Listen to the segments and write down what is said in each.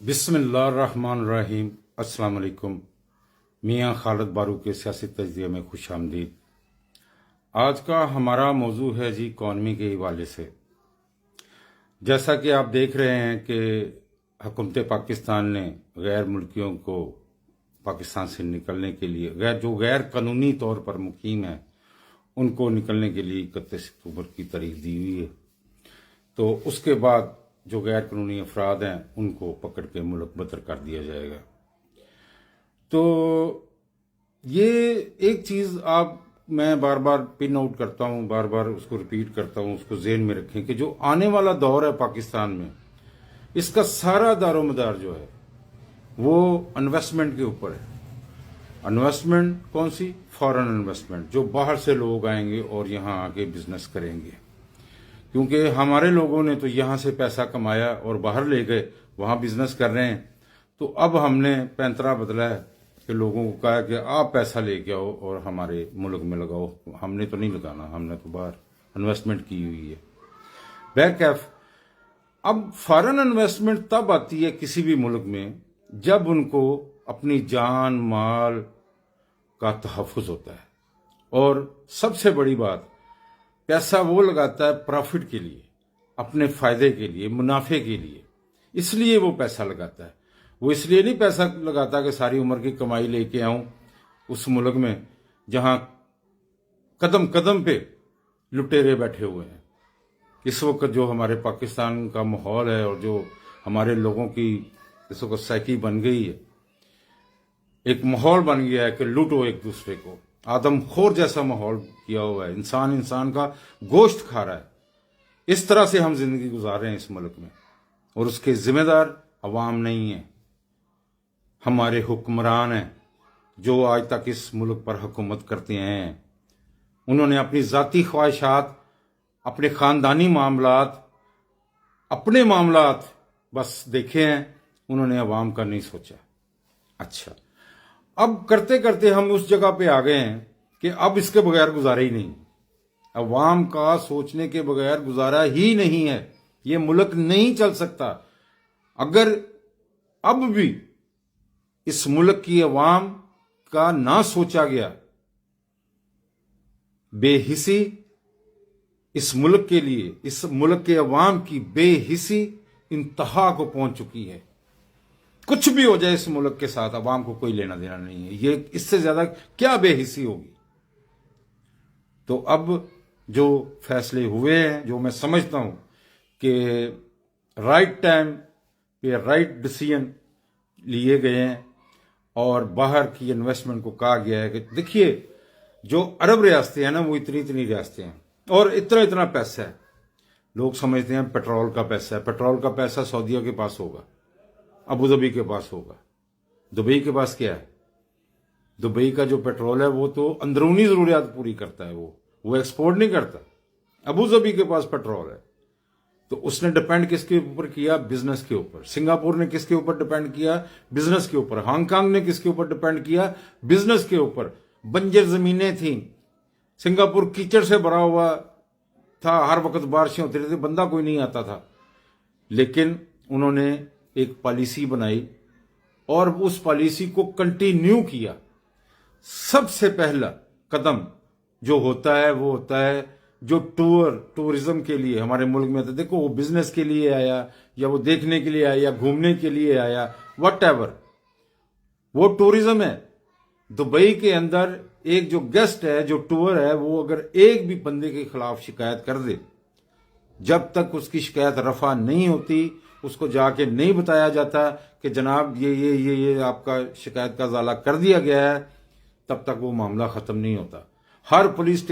بسم اللہ الرحمن الرحیم۔ السلام علیکم۔ میاں خالد بارو کے سیاسی تجزیے میں خوش آمدید۔ آج کا ہمارا موضوع ہے جی اکانومی کے حوالے سے۔ جیسا کہ آپ دیکھ رہے ہیں کہ حکومت پاکستان نے غیر ملکیوں کو پاکستان سے نکلنے کے لیے جو غیر قانونی طور پر مقیم ہیں ان کو نکلنے کے لیے 31 اکتوبر کی تاریخ دی ہوئی ہے۔ تو اس کے بعد جو غیر قانونی افراد ہیں ان کو پکڑ کے ملک بدر کر دیا جائے گا۔ تو یہ ایک چیز میں بار بار پن آؤٹ کرتا ہوں، بار بار اس کو ریپیٹ کرتا ہوں، اس کو ذہن میں رکھیں کہ جو آنے والا دور ہے پاکستان میں، اس کا سارا دار و مدار جو ہے وہ انویسٹمنٹ کے اوپر ہے۔ انویسٹمنٹ کون سی؟ فارن انویسٹمنٹ، جو باہر سے لوگ آئیں گے اور یہاں آ کے بزنس کریں گے، کیونکہ ہمارے لوگوں نے تو یہاں سے پیسہ کمایا اور باہر لے گئے، وہاں بزنس کر رہے ہیں۔ تو اب ہم نے پینترا بدلا ہے کہ لوگوں کو کہا کہ آپ پیسہ لے کے آؤ اور ہمارے ملک میں لگاؤ۔ ہم نے تو نہیں لگانا، ہم نے تو باہر انویسٹمنٹ کی ہوئی ہے۔ بیکیف اب فارن انویسٹمنٹ تب آتی ہے کسی بھی ملک میں جب ان کو اپنی جان مال کا تحفظ ہوتا ہے، اور سب سے بڑی بات، پیسہ وہ لگاتا ہے پروفٹ کے لیے، اپنے فائدے کے لیے، منافع کے لیے۔ اس لیے وہ پیسہ لگاتا ہے۔ وہ اس لیے نہیں پیسہ لگاتا کہ ساری عمر کی کمائی لے کے آؤں اس ملک میں جہاں قدم قدم پہ لٹیرے بیٹھے ہوئے ہیں۔ اس وقت جو ہمارے پاکستان کا ماحول ہے اور جو ہمارے لوگوں کی اس وقت سائیکی بن گئی ہے، ایک ماحول بن گیا ہے کہ لوٹو ایک دوسرے کو، آدم خور جیسا ماحول کیا ہوا ہے، انسان کا گوشت کھا رہا ہے۔ اس طرح سے ہم زندگی گزار رہے ہیں اس ملک میں، اور اس کے ذمہ دار عوام نہیں ہیں، ہمارے حکمران ہیں جو آج تک اس ملک پر حکومت کرتے ہیں۔ انہوں نے اپنی ذاتی خواہشات، اپنے خاندانی معاملات، اپنے معاملات بس دیکھے ہیں، انہوں نے عوام کا نہیں سوچا۔ اچھا، اب کرتے کرتے ہم اس جگہ پہ آ گئے ہیں کہ اب اس کے بغیر گزارا ہی نہیں، عوام کا سوچنے کے بغیر گزارا ہی نہیں ہے، یہ ملک نہیں چل سکتا۔ اگر اب بھی اس ملک کی عوام کا نہ سوچا گیا، بے حسی اس ملک کے لیے، اس ملک کے عوام کی بے حسی انتہا کو پہنچ چکی ہے۔ کچھ بھی ہو جائے اس ملک کے ساتھ، عوام کو کوئی لینا دینا نہیں ہے۔ یہ اس سے زیادہ کیا بے حسی ہوگی؟ تو اب جو فیصلے ہوئے ہیں، جو میں سمجھتا ہوں کہ رائٹ ٹائم پہ رائٹ ڈیسیژن لیے گئے ہیں، اور باہر کی انویسٹمنٹ کو کہا گیا ہے کہ دیکھیے جو عرب ریاستیں ہیں نا، وہ اتنی ریاستیں ہیں اور اتنا پیسہ ہے۔ لوگ سمجھتے ہیں پیٹرول کا پیسہ ہے، پیٹرول کا پیسہ سعودیہ کے پاس ہوگا، ابو ظبی کے پاس ہوگا۔ دبئی کے پاس کیا ہے؟ دبئی کا جو پیٹرول ہے وہ تو اندرونی ضروریات پوری کرتا ہے، وہ ایکسپورٹ نہیں کرتا۔ ابو ظبی کے پاس پیٹرول ہے، تو اس نے ڈیپینڈ کس کے اوپر کیا؟ بزنس کے اوپر۔ سنگاپور نے کس کے اوپر ڈیپینڈ کیا؟ بزنس کے اوپر۔ ہانگ کانگ نے کس کے اوپر ڈیپینڈ کیا؟ بزنس کے اوپر۔ بنجر زمینیں تھیں، سنگاپور کیچڑ سے بھرا ہوا تھا، ہر وقت بارشیں ہوتی رہتی، بندہ کوئی نہیں آتا تھا، لیکن انہوں نے ایک پالیسی بنائی اور اس پالیسی کو کنٹینیو کیا۔ سب سے پہلا قدم جو ہوتا ہے وہ ہوتا ہے جو ٹورزم کے لیے ہمارے ملک میں تھا۔ دیکھو، وہ بزنس کے لیے آیا یا وہ دیکھنے کے لیے آیا یا گھومنے کے لیے آیا، وٹ ایور، وہ ٹورزم ہے۔ دبئی کے اندر ایک جو گیسٹ ہے، جو ٹور ہے، وہ اگر ایک بھی بندے کے خلاف شکایت کر دے، جب تک اس کی شکایت رفع نہیں ہوتی، اس کو جا کے نہیں بتایا جاتا کہ جناب یہ آپ کا شکایت کا ازالہ کر دیا گیا ہے، تب تک وہ معاملہ ختم نہیں ہوتا۔ ہر پولیس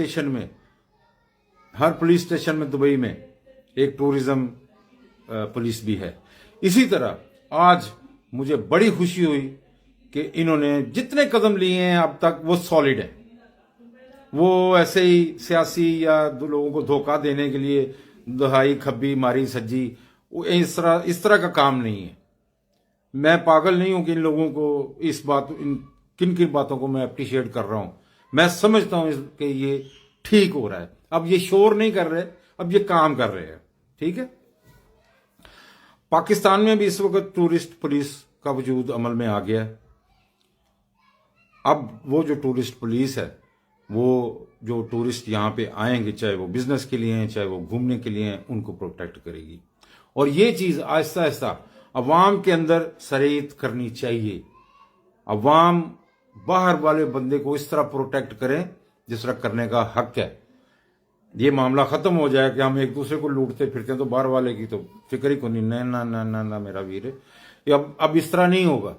اسٹیشن میں دبئی میں ایک ٹورزم پولیس بھی ہے۔ اسی طرح آج مجھے بڑی خوشی ہوئی کہ انہوں نے جتنے قدم لیے ہیں اب تک وہ سالڈ ہیں، وہ ایسے ہی سیاسی یا لوگوں کو دھوکہ دینے کے لیے دہائی کھبی ماری سجی، اس طرح کا کام نہیں ہے۔ میں پاگل نہیں ہوں کہ ان لوگوں کو کن باتوں کو میں اپریشیٹ کر رہا ہوں۔ میں سمجھتا ہوں کہ یہ ٹھیک ہو رہا ہے۔ اب یہ شور نہیں کر رہے، اب یہ کام کر رہے ہیں، ٹھیک ہے۔ पाकिस्तान में भी इस वक्त टूरिस्ट पुलिस का वजूद अमल में आ गया है। अब वो जो टूरिस्ट पुलिस है, वो जो टूरिस्ट यहाँ पे आएंगे, चाहे वो बिजनेस के लिए हैं, चाहे वो घूमने के लिए हैं, उनको प्रोटेक्ट करेगी। और ये चीज आहिस्ता आहिस्ता अवाम के अंदर सरेत करनी चाहिए। अवाम बाहर वाले बंदे को इस तरह प्रोटेक्ट करें जिस तरह करने का हक है। ये मामला खत्म हो जाए कि हम एक दूसरे को लूटते फिरते हैं, तो बाहर वाले की तो फिक्र ही को नहीं। ना ना ना ना ना मेरा वीर, ये अब इस तरह नहीं होगा।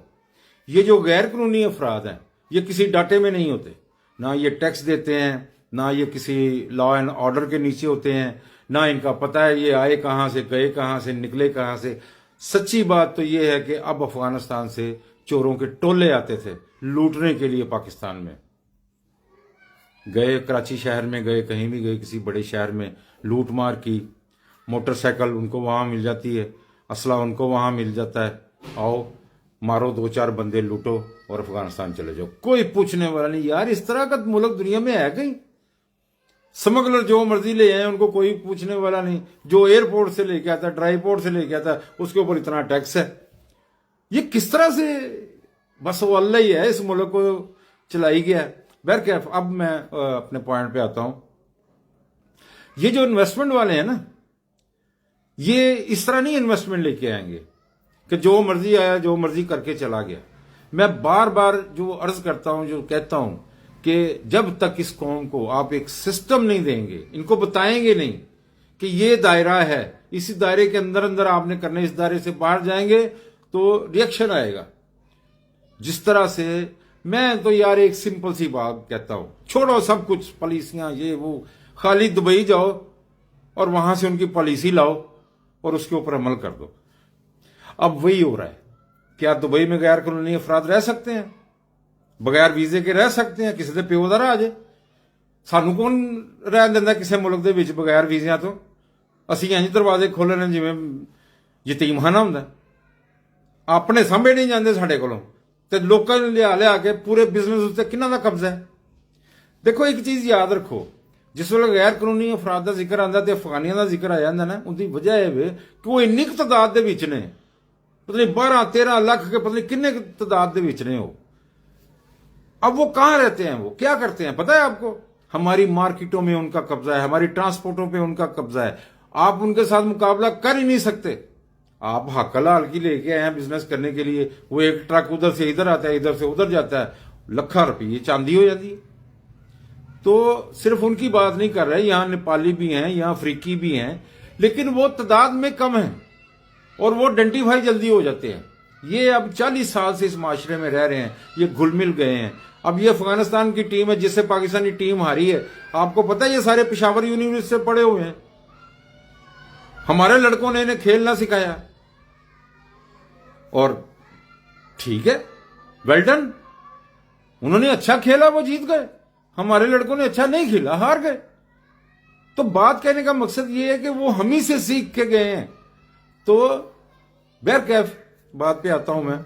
ये जो गैर कानूनी अफराद हैं, ये किसी डाटे में नहीं होते, ना ये टैक्स देते हैं, ना ये किसी लॉ एंड ऑर्डर के नीचे होते हैं, ना इनका पता है ये आए कहां से, गए कहां से, निकले कहां से। सच्ची बात तो ये है कि अब अफगानिस्तान से चोरों के टोले आते थे लूटने के लिए पाकिस्तान में। गए कराची शहर में, गए कहीं भी गए, किसी बड़े शहर में लूट मार की, मोटरसाइकिल उनको वहां मिल जाती है, असला उनको वहां मिल जाता है, आओ मारो 2-4 बंदे लूटो और अफगानिस्तान चले जाओ, कोई पूछने वाला नहीं। यार इस तरह का मुल्क दुनिया में है कहीं? स्मगलर जो मर्जी ले आए, उनको कोई पूछने वाला नहीं। जो एयरपोर्ट से लेके आता, ड्राई पोर्ट से लेके आता, उसके ऊपर इतना टैक्स है। ये किस तरह से, बस वो अल्लाह ही है इस मुल्क को चलाई गया है। बहरकैफ अब मैं अपने पॉइंट पे आता हूं। ये जो इन्वेस्टमेंट वाले हैं ना, ये इस तरह नहीं इन्वेस्टमेंट लेके आएंगे कि जो मर्जी आया जो मर्जी करके चला गया। मैं बार बार जो अर्ज करता हूं, जो कहता हूं कि जब तक इस कौम को आप एक सिस्टम नहीं देंगे, इनको बताएंगे नहीं कि ये दायरा है, इसी दायरे के अंदर अंदर आपने करने, इस दायरे से बाहर जाएंगे तो रिएक्शन आएगा। जिस तरह से मैं तो यार एक सिंपल सी बात कहता हूं, छोड़ो सब कुछ, पॉलिसियां ये वो, खाली दुबई जाओ और वहां से उनकी पॉलिसी लाओ और उसके ऊपर अमल कर दो। अब वही हो रहा है। क्या दुबई में गैर कानूनी अफराद रह सकते हैं? बगैर वीजे के रह सकते हैं? किसी के प्यो दा राज है, सानू कौन रहन दिंदा किसी मुल्क दे विच बगैर वीजिया तो? असीं इंज दरवाजे खोलने जिवें यतीमखाना हुंदा, अपने सामभे नहीं जांदे साडे कोलों, ते लोकां नूं लिया लिया के पूरे बिजनेस उत्ते किन्हां दा कब्जा है। देखो एक चीज याद रखो, जिस वेले गैर कानूनी अफराद का जिक्र आंदा ते अफगानियां दा जिक्र आ जांदा ना, उनकी वजह यह है कि वो इन्नी तादाद दे विच ने, पता नहीं 12-13 लाख के पता नहीं किन्ने तादाद दे विच ने। अब वो कहां रहते हैं, वो क्या करते हैं पता है आपको? हमारी मार्केटों में उनका कब्जा है, हमारी ट्रांसपोर्टों पे उनका कब्जा है। आप उनके साथ मुकाबला कर ही नहीं सकते। आप हकला हल्की लेके आए हैं बिजनेस करने के लिए, वो एक ट्रक उधर से इधर आता है, इधर से उधर जाता है, लाखों रुपये चांदी हो जाती है। तो सिर्फ उनकी बात नहीं कर रहे, यहां नेपाली भी हैं, यहां अफ्रीकी भी हैं, लेकिन वो तादाद में कम है और वो आइडेंटिफाई जल्दी हो जाते हैं। ये अब 40 साल से इस माशरे में रह रहे हैं, ये घुल मिल गए हैं। अब ये अफगानिस्तान की टीम है जिससे पाकिस्तानी टीम हारी है, आपको पता है ये सारे पेशावर यूनिवर्सिटी से पढ़े हुए हैं। हमारे लड़कों ने इन्हें खेलना सिखाया और ठीक है, वेल डन, उन्होंने अच्छा खेला, वो जीत गए। हमारे लड़कों ने अच्छा नहीं खेला, हार गए। तो बात कहने का मकसद ये है कि वो हम ही से सीख के गए हैं। तो बहरकैफ बात पे आता हूं मैं।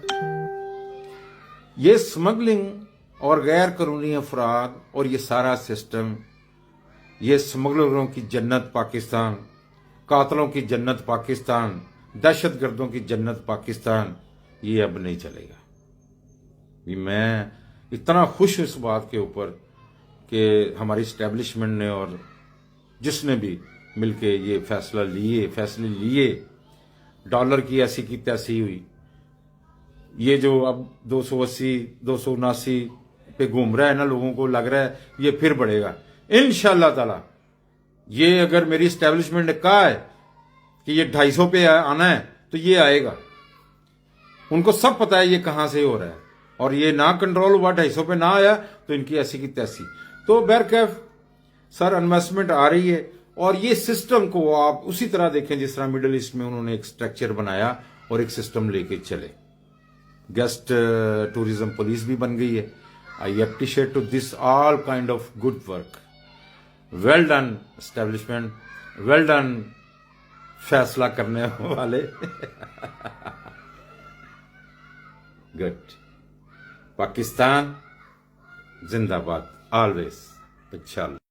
ये स्मगलिंग और गैर कानूनी अफराद और ये सारा सिस्टम, ये स्मगलरों की जन्नत पाकिस्तान, कातलों की जन्नत पाकिस्तान, दहशतगर्दों की जन्नत पाकिस्तान, ये अब नहीं चलेगा। भी मैं इतना खुश हूं इस बात के ऊपर कि हमारी इस्टेब्लिशमेंट ने और जिसने भी मिलके ये फैसले लिए, डॉलर की ऐसी की तैसी हुई। ये जो अब 280 279 पे घूम रहा है ना, लोगों को लग रहा है ये फिर बढ़ेगा इंशाअल्लाह ताला। ये अगर मेरी इस्टेब्लिशमेंट ने कहा है कि ये 250 पे आना है तो ये आएगा। उनको सब पता है ये कहां से हो रहा है, और ये ना कंट्रोल हुआ, 250 पे ना आया तो इनकी ऐसी की तैसी। तो बहरकैफ सर इन्वेस्टमेंट आ रही है, और ये सिस्टम को आप उसी तरह देखें जिस तरह मिडिल ईस्ट में उन्होंने एक स्ट्रक्चर बनाया और एक सिस्टम लेके चले। गेस्ट टूरिज्म पुलिस भी बन गई है। I appreciate to this all kind of good work. Well done establishment, well done फैसला करने वाले। गुड। पाकिस्तान जिंदाबाद, ऑलवेज। इंशाअल्लाह।